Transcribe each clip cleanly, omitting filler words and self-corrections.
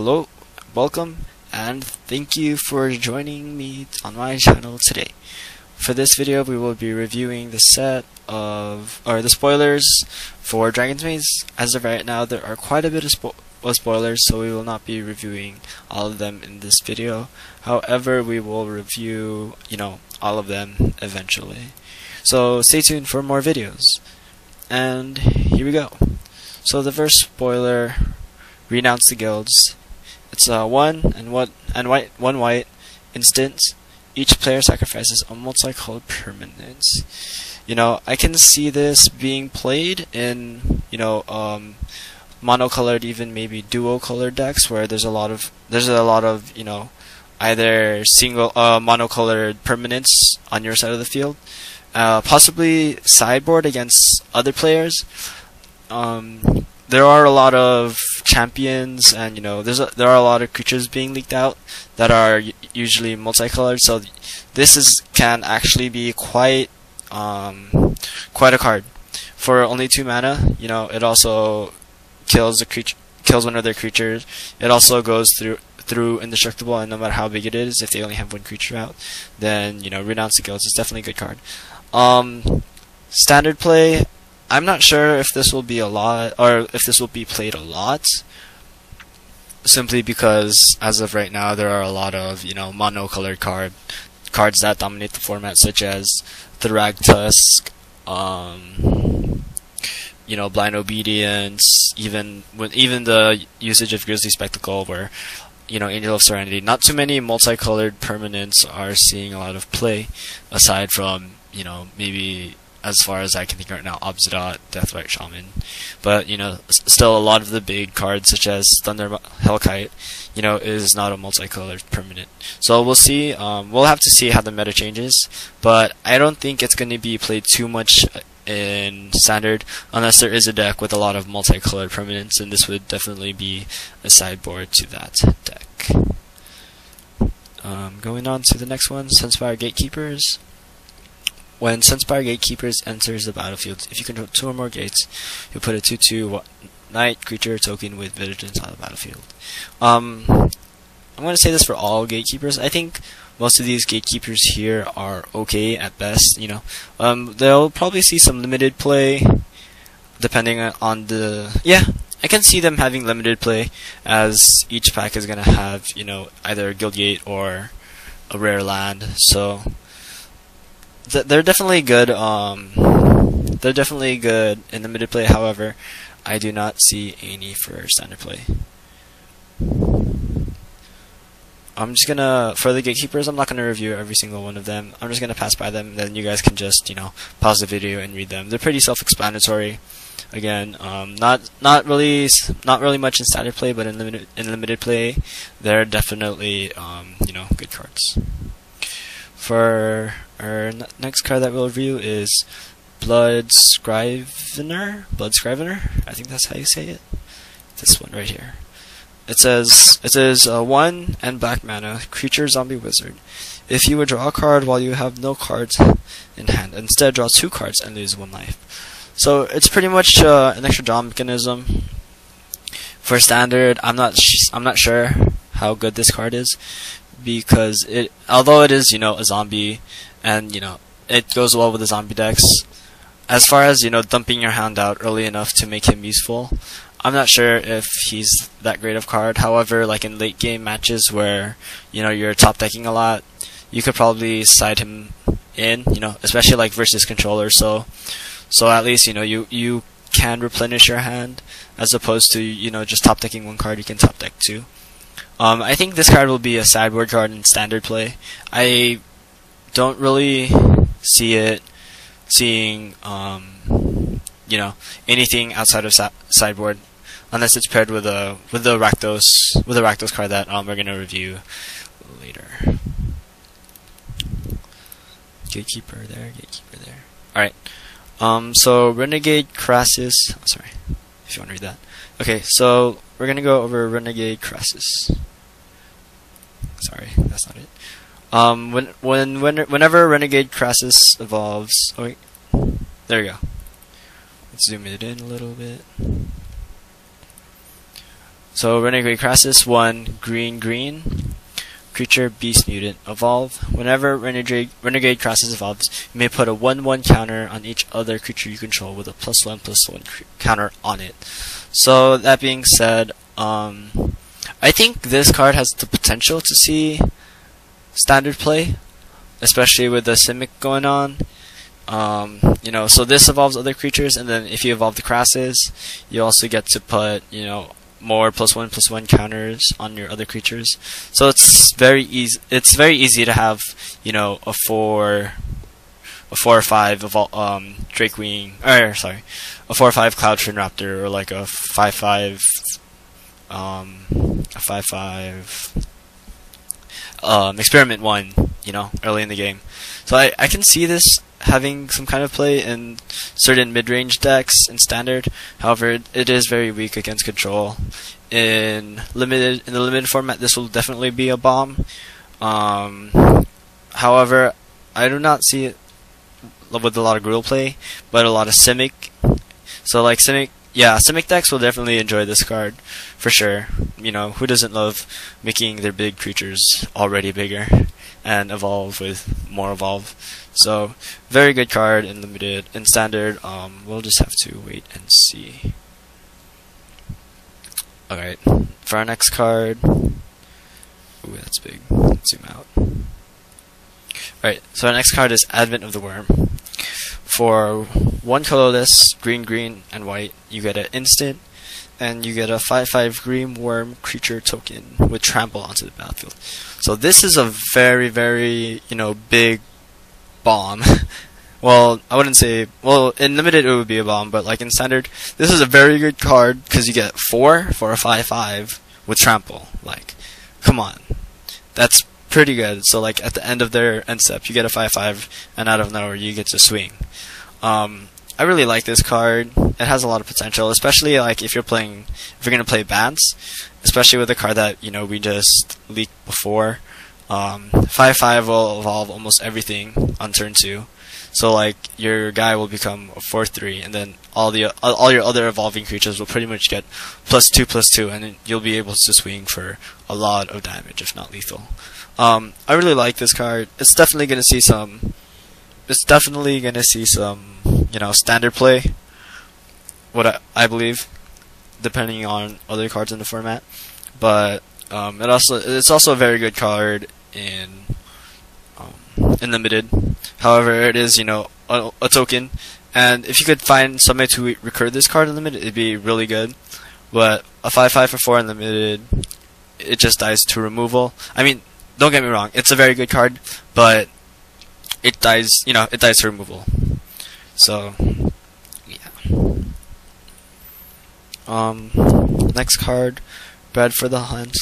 Hello, welcome, and thank you for joining me on my channel today. For this video, we will be reviewing the spoilers for DragonsMaze. As of right now, there are quite a bit of spoilers, so we will not be reviewing all of them in this video. However, we will review, all of them eventually. So stay tuned for more videos. And here we go. So the first spoiler, renounce the guilds. It's one white instance. Each player sacrifices a multicolored permanence. I can see this being played in monocolored, even maybe duo colored decks where there's a lot of either single monocolored permanents on your side of the field, possibly sideboard against other players. There are a lot of champions, and there are a lot of creatures being leaked out that are usually multicolored. So this can actually be quite a card for only 2 mana. It also kills one of their creatures. It also goes through indestructible, and no matter how big it is, if they only have one creature out, then renounce the guilds is definitely a good card. Standard play, I'm not sure if this will be a lot, or if this will be played a lot, simply because as of right now there are a lot of monocolored cards that dominate the format, such as Thragtusk, Blind Obedience, even the usage of Grizzly Spectacle, where Angel of Serenity. Not too many multicolored permanents are seeing a lot of play, aside from maybe, as far as I can think right now, Obsidian, Deathrite Shaman. But still a lot of the big cards, such as Thunder Hellkite, is not a multicolored permanent. So we'll see. We'll have to see how the meta changes, but I don't think it's going to be played too much in standard, unless there is a deck with a lot of multicolored permanents, and this would definitely be a sideboard to that deck. Going on to the next one, Sunspire Gatekeepers. When Sunspire Gatekeepers enters the battlefield, if you control 2 or more gates, you put a 2/2 knight creature token with vigilance on the battlefield. I'm going to say this for all Gatekeepers. I think most of these Gatekeepers here are okay at best. They'll probably see some limited play, depending on the... Yeah, I can see them having limited play, as each pack is going to have, either a Guild Gate or a rare land. So they're definitely good. They're definitely good in limited play. However, I do not see any for standard play. I'm just gonna, for the Gatekeepers, I'm not gonna review every single one of them. I'm just gonna pass by them, then you guys can just pause the video and read them. They're pretty self-explanatory. Again, not really much in standard play, but in limited play, they're definitely good cards. For our next card that we'll review is Bloodscrivener. I think that's how you say it. This one right here. It says 1 and black mana, creature, zombie, wizard. If you would draw a card while you have no cards in hand, instead draw 2 cards and lose 1 life. So it's pretty much an extra draw mechanism. For standard, I'm not sure how good this card is, because although it is a zombie, and it goes well with the zombie decks, as far as dumping your hand out early enough to make him useful, I'm not sure if he's that great of card. However, like in late game matches where you're top decking a lot, you could probably side him in, especially like versus controller. So at least you can replenish your hand, as opposed to just top decking 1 card. You can top deck 2. I think this card will be a sideboard card in standard play. I don't really see it seeing anything outside of sideboard, unless it's paired with the Rakdos card that we're gonna review later. Gatekeeper there. All right. So Renegade Crassus. Oh, sorry, if you want to read that. Okay, so we're gonna go over Renegade Crassus. Sorry, that's not it. Whenever Renegade Crassus evolves, oh wait, there we go. Let's zoom it in a little bit. So Renegade Crassus, 1 green green. Creature, Beast Mutant. Evolve. Whenever Renegade Crassus evolves, you may put a 1/1 counter on each other creature you control with a +1/+1 counter on it. So that being said, I think this card has the potential to see standard play, especially with the Simic going on. You know, so this evolves other creatures, and then if you evolve the Crassus, you also get to put, you know, more +1/+1 counters on your other creatures. So it's very easy. It's very easy to have, you know, a 4 or 5 Drakewing, or sorry, a 4 or 5 Cloudfin Raptor, or like a 5/5 Experiment 1, you know, early in the game. So I can see this having some kind of play in certain mid-range decks in standard. However, it is very weak against control. In the limited format, this will definitely be a bomb. However, I do not see it with a lot of Gruul play, but a lot of Simic. So like Simic decks will definitely enjoy this card for sure. You know, who doesn't love making their big creatures already bigger and evolve with more evolve? So very good card in limited. In standard, we'll just have to wait and see. Alright, for our next card, ooh, that's big. Let's zoom out. Alright, so our next card is Advent of the Worm. For 1 colorless, green, green, and white, you get an instant, and you get a 5/5 green worm creature token with trample onto the battlefield. So this is a very, very, you know, big bomb. Well, I wouldn't say, well, in limited it would be a bomb, but like in standard, this is a very good card because you get 4 for a 5/5 with trample. Like, come on, that's pretty good. So like at the end of their end step, you get a 5/5, and out of nowhere you get to swing. I really like this card. It has a lot of potential, especially like if you're gonna play bans, especially with the card that, you know, we just leaked before. 5/5 will evolve almost everything on turn 2. So like your guy will become a 4/3, and then all your other evolving creatures will pretty much get +2/+2, and then you'll be able to swing for a lot of damage, if not lethal. I really like this card. It's definitely gonna see some. You know, standard play. What I believe, depending on other cards in the format, but it's also a very good card in limited. However, it is, you know, a token, and if you could find somebody to recur this card in limited, it'd be really good. But a 5/5 for 4 in limited, it just dies to removal. I mean, don't get me wrong, it's a very good card, but it dies, you know, it dies to removal. So yeah. Next card, Bred for the Hunt.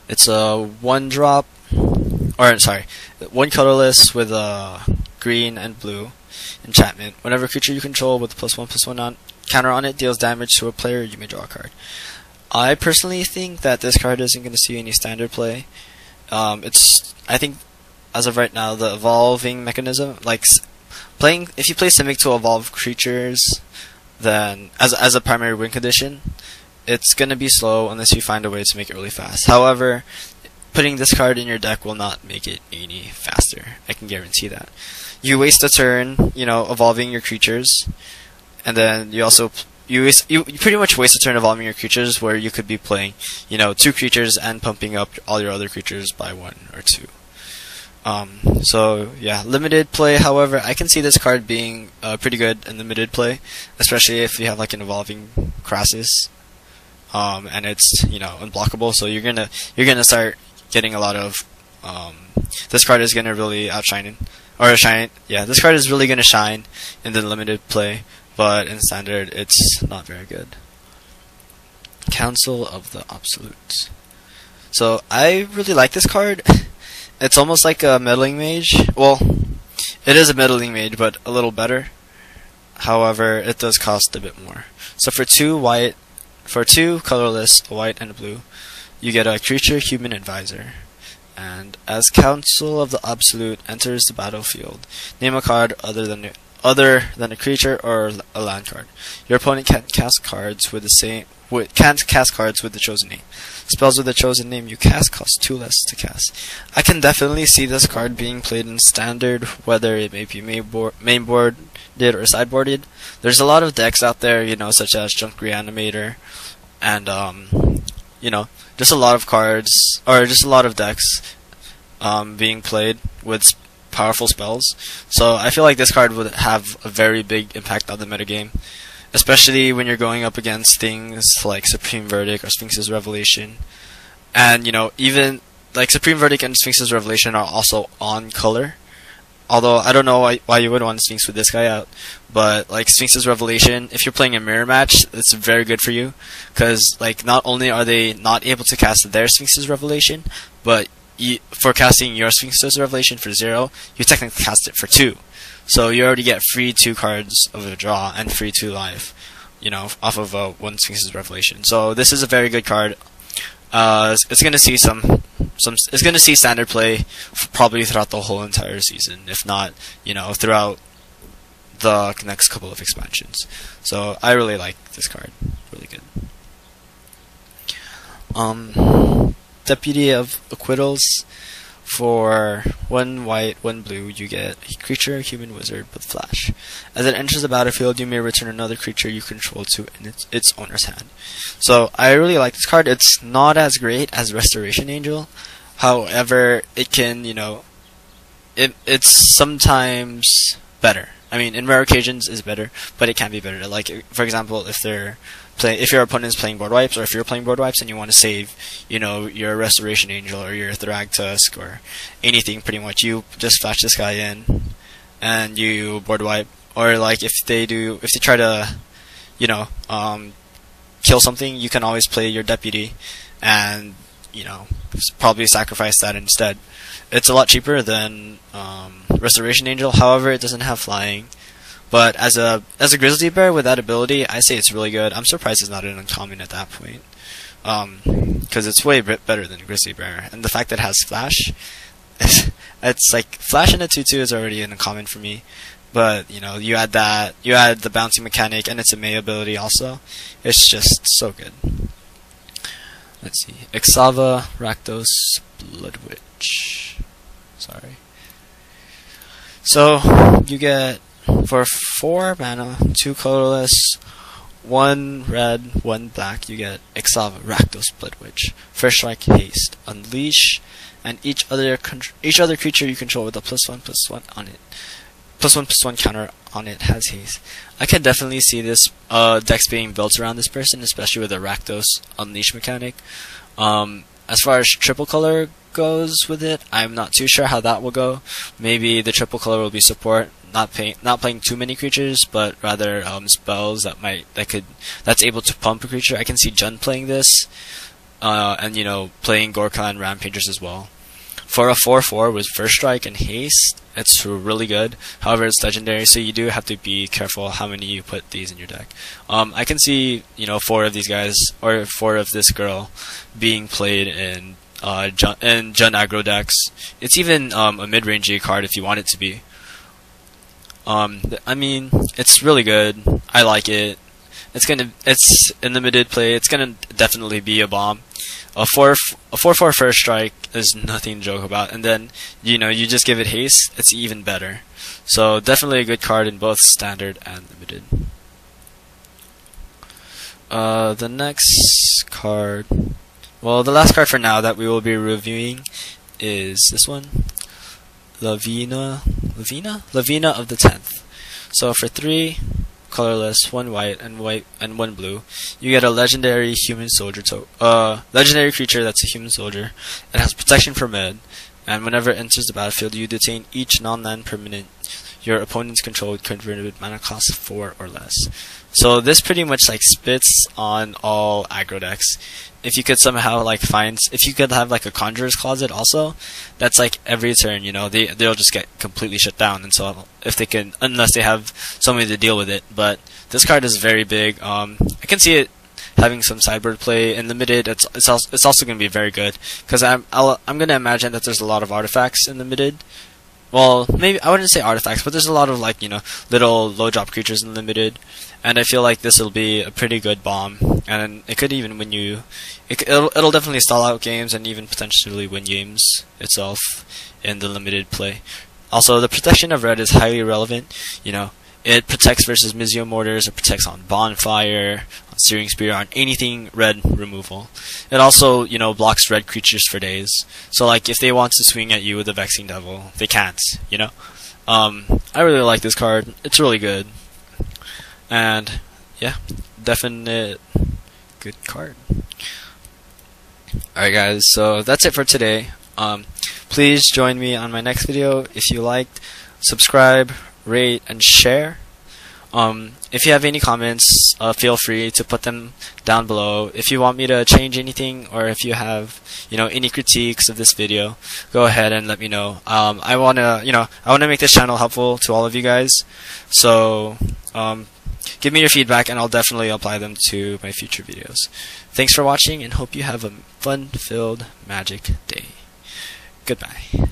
It's a 1-drop, or sorry, 1 colorless with a green and blue enchantment. Whenever creature you control with a +1/+1 counter on it deals damage to a player, you may draw a card. I personally think that this card isn't going to see any standard play. I think as of right now, the evolving mechanism, like if you play Simic to evolve creatures, then as a primary win condition, it's gonna be slow unless you find a way to make it really fast. However, putting this card in your deck will not make it any faster. I can guarantee that. You waste a turn, you know, evolving your creatures, and then you also you pretty much waste a turn evolving your creatures, where you could be playing, you know, 2 creatures and pumping up all your other creatures by 1 or 2. So yeah, limited play. However, I can see this card being pretty good in limited play, especially if you have like an evolving Crassus, and it's, you know, unblockable. So you're gonna start getting a lot of. This card is gonna really outshine shine. Yeah, this card is really gonna shine in the limited play, but in standard, it's not very good. Council of the Absolute. So I really like this card. It's almost like a meddling mage. Well, it is a meddling mage, but a little better. However, it does cost a bit more. So for 2 colorless, a white and a blue, you get a creature human advisor. And as Council of the Absolute enters the battlefield, name a card other than other than a creature or a land card. Your opponent can't cast cards with the chosen name. Spells with the chosen name you cast cost 2 less to cast. I can definitely see this card being played in standard, whether it may be mainboarded or sideboarded. There's a lot of decks out there, such as Junk Reanimator, and just a lot of cards, or just a lot of decks being played with powerful spells. So I feel like this card would have a very big impact on the metagame, especially when you're going up against things like Supreme Verdict or Sphinx's Revelation. And even like Supreme Verdict and Sphinx's Revelation are also on color. Although I don't know why you would want Sphinx with this guy out, but like Sphinx's Revelation, if you're playing a mirror match, it's very good for you, because like not only are they not able to cast their Sphinx's Revelation, but for casting your Sphinx's Revelation for 0, you technically cast it for 2. So you already get free 2 cards of a draw and free 2 life, off of 1 Sphinx's Revelation. So this is a very good card. It's gonna see it's gonna see standard play probably throughout the whole entire season, if not, throughout the next couple of expansions. So I really like this card, really good. Deputy of Acquittals. For 1 white, 1 blue, you get a creature, human wizard with flash. As it enters the battlefield, you may return another creature you control to its owner's hand. So I really like this card. It's not as great as Restoration Angel. However, it can, it's sometimes better. I mean, in rare occasions is better, but it can be better. Like, for example, if your opponent is playing board wipes, or if you're playing board wipes and you want to save, your Restoration Angel or your Thragtusk or anything, pretty much, you just flash this guy in and you board wipe. Or like if they try to, kill something, you can always play your Deputy and probably sacrifice that instead. It's a lot cheaper than Restoration Angel. However, it doesn't have flying. But as a Grizzly Bear with that ability, I say it's really good. I'm surprised it's not an uncommon at that point, because it's way better than Grizzly Bear. And the fact that it has Flash, it's like Flash in a 2/2 is already an uncommon for me. But you add the bouncing mechanic, and it's a May ability also. It's just so good. Let's see, Ixava, Rakdos, Blood Witch. Sorry. So you get, for 4 mana, 2 colorless, 1 red, 1 black, you get Ixava, Rakdos, Blood Witch. First strike, haste, unleash, and each other creature you control with a +1/+1 on it, +1/+1 counter on it has haste. I can definitely see this dex being built around this person, especially with the Rakdos unleash mechanic. As far as triple color goes with it, I'm not too sure how that will go. Maybe the triple color will be support, not playing too many creatures, but rather spells that's able to pump a creature. I can see Jund playing this, and playing Gorka and Rampagers as well. For a 4/4 with first strike and haste, it's really good. However, it's legendary, so you do have to be careful how many you put these in your deck. I can see 4 of these guys, or 4 of this girl, being played in Jund aggro decks. It's even a mid-rangey card if you want it to be. I mean, it's really good. I like it. It's in the mid play. It's gonna definitely be a bomb. A 4/4 first strike is nothing to joke about, and then you just give it haste. It's even better. So definitely a good card in both standard and limited. The next card, well, the last card for now that we will be reviewing is this one, Ravnica of the 10th. So for 3 colorless, 1 white and 1 blue, you get a legendary human soldier legendary creature that's a human soldier. It has protection for mid, and whenever it enters the battlefield, you detain each non-land permanent your opponent's controlled converted mana cost 4 or less. So this pretty much spits on all aggro decks. If you could somehow if you could have a Conjurer's Closet also, that's every turn, they'll just get completely shut down, and so unless they have somebody to deal with it. But this card is very big. I can see it having some sideboard play in limited. It's also going to be very good, because I'm going to imagine that there's a lot of artifacts in limited, well, maybe I wouldn't say artifacts, but there's a lot of like, little low drop creatures in limited, and I feel like this will be a pretty good bomb, and it could even win you. It'll definitely stall out games and even potentially win games itself in the limited play. Also, the protection of red is highly relevant. It protects versus Mizio Mortars, it protects on Bonfire, on Searing Spear, on anything red removal. It also, blocks red creatures for days. So, like, if they want to swing at you with a Vexing Devil, they can't, I really like this card. It's really good. And, yeah, definite good card. Alright guys, so that's it for today. Please join me on my next video. If you liked, subscribe, rate, and share. If you have any comments, feel free to put them down below. If you want me to change anything, or if you have, any critiques of this video, go ahead and let me know. I wanna make this channel helpful to all of you guys. So, give me your feedback, and I'll definitely apply them to my future videos. Thanks for watching, and hope you have a fun-filled Magic day. Goodbye.